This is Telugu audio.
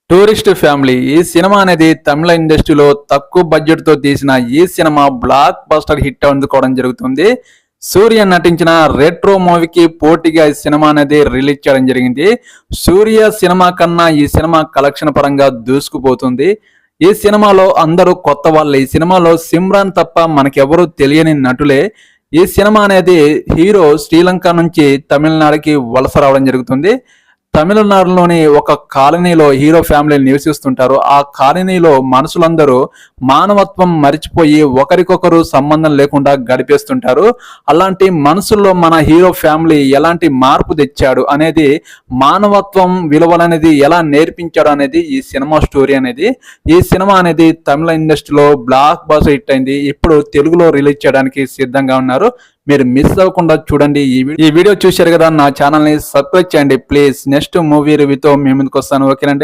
టూరిస్ట్ ఫ్యామిలీ ఈ సినిమా అనేది తమిళ ఇండస్ట్రీలో తక్కువ బడ్జెట్ తో తీసిన ఈ సినిమా బ్లాక్ బస్టర్ హిట్ అందుకోవడం జరుగుతుంది. సూర్య నటించిన రెట్రో మూవీకి పోటీగా ఈ సినిమా అనేది రిలీజ్ చేయడం జరిగింది. సూర్య సినిమా కన్నా ఈ సినిమా కలెక్షన్ పరంగా దూసుకుపోతుంది. ఈ సినిమాలో అందరూ కొత్త వాళ్ళే. ఈ సినిమాలో సిమ్రాన్ తప్ప మనకెవరూ తెలియని నటులే. ఈ సినిమా అనేది హీరో శ్రీలంక నుంచి తమిళనాడుకి వలస రావడం జరుగుతుంది. తమిళనాడులోని ఒక కాలనీలో హీరో ఫ్యామిలీ నివసిస్తుంటారు. ఆ కాలనీలో మనుషులందరూ మానవత్వం మరిచిపోయి ఒకరికొకరు సంబంధం లేకుండా గడిపేస్తుంటారు. అలాంటి మనసుల్లో మన హీరో ఫ్యామిలీ ఎలాంటి మార్పు తెచ్చాడు అనేది, మానవత్వం విలువలనేది ఎలా నేర్పించాడు అనేది ఈ సినిమా స్టోరీ అనేది. ఈ సినిమా అనేది తమిళ ఇండస్ట్రీలో బ్లాక్ బస్టర్ హిట్ అయింది. ఇప్పుడు తెలుగులో రిలీజ్ చేయడానికి సిద్ధంగా ఉన్నారు. మీరు మిస్ అవ్వకుండా చూడండి. ఈ వీడియో చూశారు కదా, నా ఛానల్ని సబ్స్క్రైబ్ చేయండి ప్లీజ్. నెక్స్ట్ మూవీ రివ్యూతో మీ ముందుకు వస్తాను. ఓకేనండి.